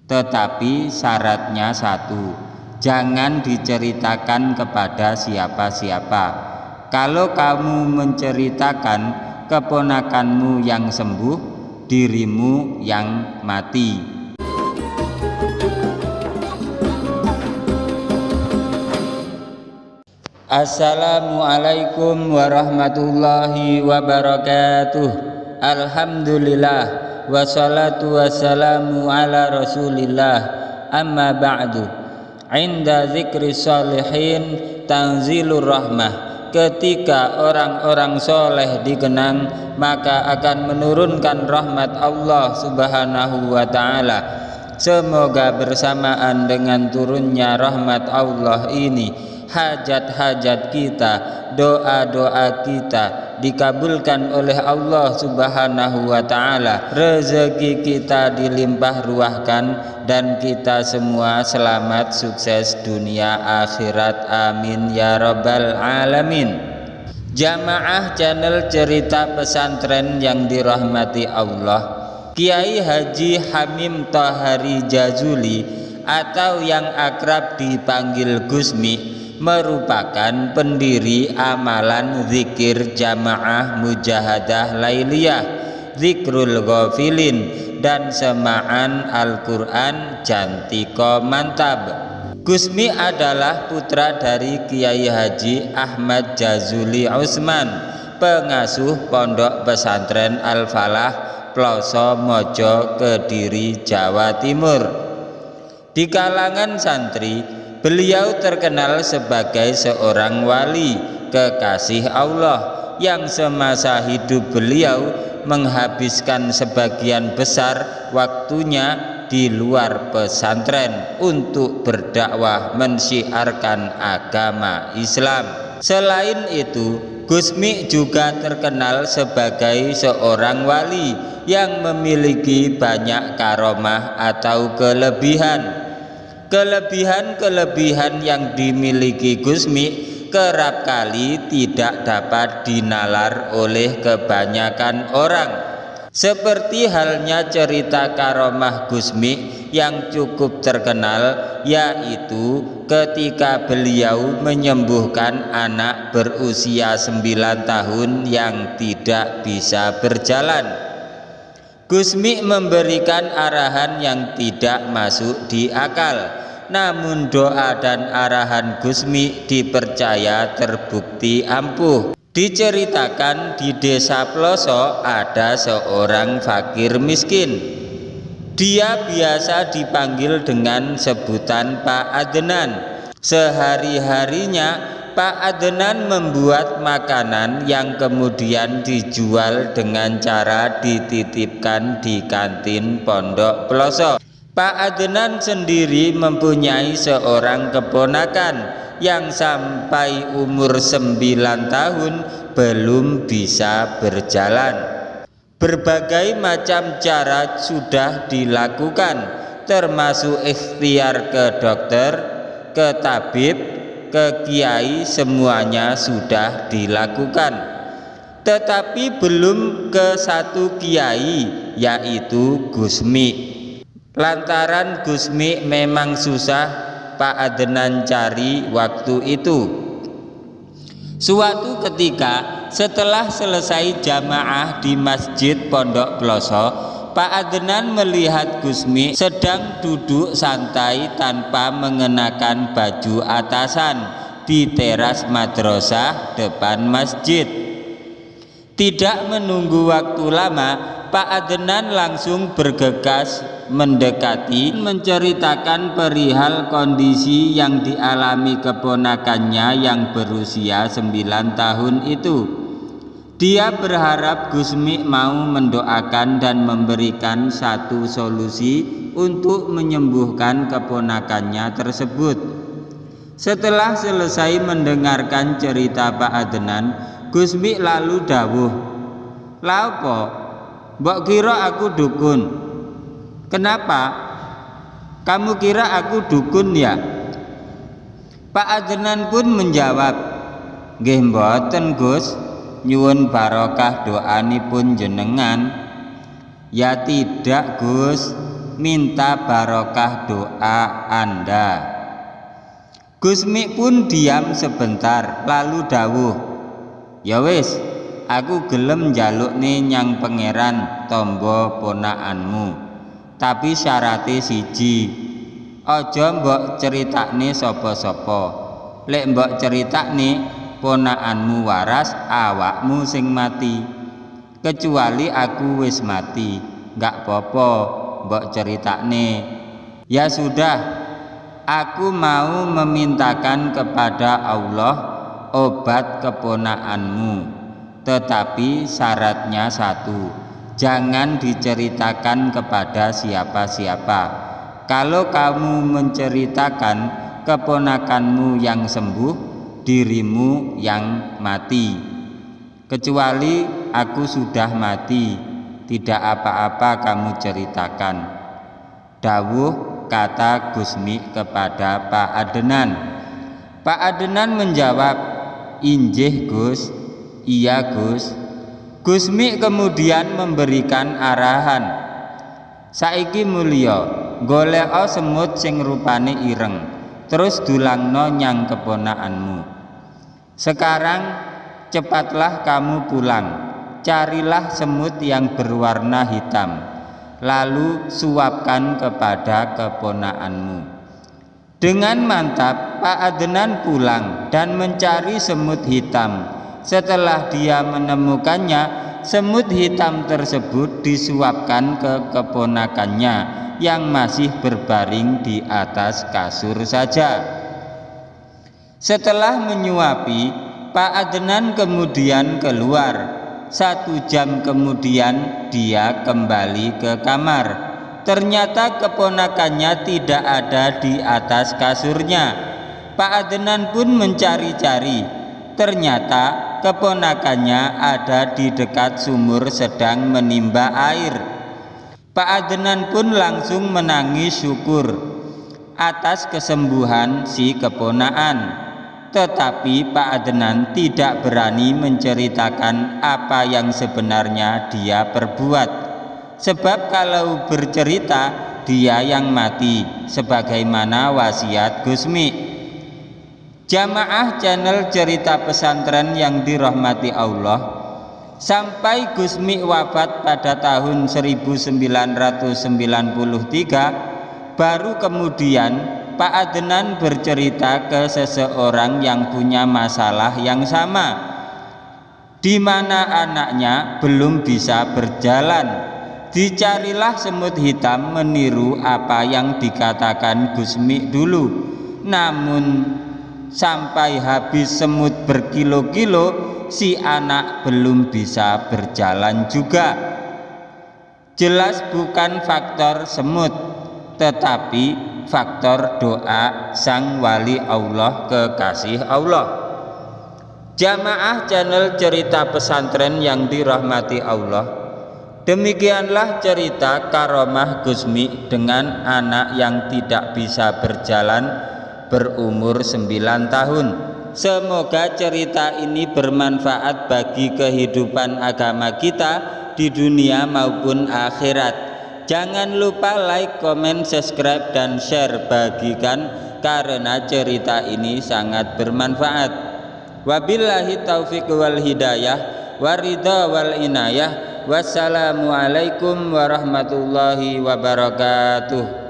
tetapi syaratnya satu, jangan diceritakan kepada siapa-siapa. Kalau kamu menceritakan keponakanmu yang sembuh, dirimu yang mati. Assalamualaikum warahmatullahi wabarakatuh. Alhamdulillah, wassalatu wassalamu ala rasulillah, amma ba'du. Inda zikri sholihin tanzilur rahmah. Ketika orang-orang soleh dikenang, maka akan menurunkan rahmat Allah subhanahu wa ta'ala. Semoga bersamaan dengan turunnya rahmat Allah ini, hajat-hajat kita, doa-doa kita dikabulkan oleh Allah subhanahu wa ta'ala, rezeki kita dilimpah ruahkan, dan kita semua selamat sukses dunia akhirat, amin ya rabbal alamin. Jamaah channel cerita pesantren yang dirahmati Allah, Kiai Haji Hamim Thohari Jazuli atau yang akrab dipanggil Gusmi merupakan pendiri amalan zikir jamaah mujahadah lailiyah, zikrul ghafilin, dan semaan Al-Quran Jantiko Mantab. Gusmi adalah putra dari Kiai Haji Ahmad Jazuli Usman, pengasuh pondok pesantren Al-Falah, Ploso Mojo, Kediri, Jawa Timur. Di kalangan santri, beliau terkenal sebagai seorang wali kekasih Allah yang semasa hidup beliau menghabiskan sebagian besar waktunya di luar pesantren untuk berdakwah mensyiarkan agama Islam. Selain itu, Gusmi juga terkenal sebagai seorang wali yang memiliki banyak karomah atau kelebihan. Kelebihan-kelebihan yang dimiliki Gusmi kerap kali tidak dapat dinalar oleh kebanyakan orang. Seperti halnya cerita karomah Gusmi yang cukup terkenal, yaitu ketika beliau menyembuhkan anak berusia 9 tahun yang tidak bisa berjalan. Gusmi memberikan arahan yang tidak masuk di akal, namun doa dan arahan Gusmi dipercaya terbukti ampuh. Diceritakan di desa Ploso ada seorang fakir miskin. Dia biasa dipanggil dengan sebutan Pak Adnan. Sehari-harinya Pak Adnan membuat makanan yang kemudian dijual dengan cara dititipkan di kantin pondok Ploso. Pak Adnan sendiri mempunyai seorang keponakan yang sampai umur 9 tahun belum bisa berjalan. Berbagai macam cara sudah dilakukan, termasuk ikhtiar ke dokter, ke tabib, ke kiai, semuanya sudah dilakukan, tetapi belum ke satu kiai, yaitu Gusmi. Lantaran Gusmi memang susah Pak Adnan cari waktu itu. Suatu ketika setelah selesai jamaah di Masjid Pondok Ploso, Pak Adnan melihat Gusmi sedang duduk santai tanpa mengenakan baju atasan di teras madrasah depan masjid. Tidak menunggu waktu lama, Pak Adnan langsung bergegas mendekati, menceritakan perihal kondisi yang dialami keponakannya yang berusia 9 tahun itu. Dia berharap Gusmi mau mendoakan dan memberikan satu solusi untuk menyembuhkan keponakannya tersebut. Setelah selesai mendengarkan cerita Pak Adnan, Gusmi lalu dawuh, "Lha apa? Mbok kira aku dukun? Kenapa? Kamu kira aku dukun ya?" Pak Adnan pun menjawab, "Nggih mboten Gus, nyuwun barokah doanipun jenengan." "Ya tidak Gus, minta barokah doa Anda. Gusmi pun diam sebentar lalu dawuh, ya wis, aku gelem njalukne nyang pangeran tombo ponakanmu, tapi syarate siji, aja mbok critakne sapa-sapa. Lek mbok critakne ponakanmu waras, awakmu sing mati. Kecuali aku wis mati, gak apa-apa mbok critakne. Ya sudah, aku mau memintakan kepada Allah obat keponakanmu, tetapi syaratnya satu, jangan diceritakan kepada siapa-siapa. Kalau kamu menceritakan keponakanmu yang sembuh, dirimu yang mati. Kecuali aku sudah mati, tidak apa-apa kamu ceritakan. Dawuh kata Gusmi kepada Pak Adenan. Pak Adenan menjawab, injih Gus, iya Gus. Gusmi kemudian memberikan arahan, saiki mulya, goleka semut sing rupane ireng, terus dulangno nyang keponakanmu. Sekarang cepatlah kamu pulang, carilah semut yang berwarna hitam, lalu suapkan kepada keponakanmu. Dengan mantap Pak Adenan pulang dan mencari semut hitam. Setelah dia menemukannya, semut hitam tersebut disuapkan ke keponakannya yang masih berbaring di atas kasur saja. Setelah menyuapi, Pak Adenan kemudian keluar. 1 jam kemudian dia kembali ke kamar. Ternyata keponakannya tidak ada di atas kasurnya. Pak Adenan pun mencari-cari. Ternyata keponakannya ada di dekat sumur sedang menimba air. Pak Adenan pun langsung menangis syukur atas kesembuhan si keponakan. Tetapi Pak Adenan tidak berani menceritakan apa yang sebenarnya dia perbuat. Sebab kalau bercerita, dia yang mati, sebagaimana wasiat Gusmi. Jamaah channel Cerita Pesantren yang dirahmati Allah, sampai Gusmi wafat pada tahun 1993, baru kemudian Pak Adenan bercerita ke seseorang yang punya masalah yang sama, di mana anaknya belum bisa berjalan. Dicarilah semut hitam meniru apa yang dikatakan Gusmi dulu. Namun sampai habis semut berkilo-kilo, si anak belum bisa berjalan juga. Jelas bukan faktor semut, tetapi faktor doa sang wali Allah, kekasih Allah. Jamaah channel Cerita Pesantren yang dirahmati Allah, demikianlah cerita karomah Gusmi dengan anak yang tidak bisa berjalan berumur 9 tahun. Semoga cerita ini bermanfaat bagi kehidupan agama kita di dunia maupun akhirat. Jangan lupa like, komen, subscribe, dan share, bagikan karena cerita ini sangat bermanfaat. Wabillahi taufiq wal hidayah, waridha wal inayah. Wassalamualaikum warahmatullahi wabarakatuh.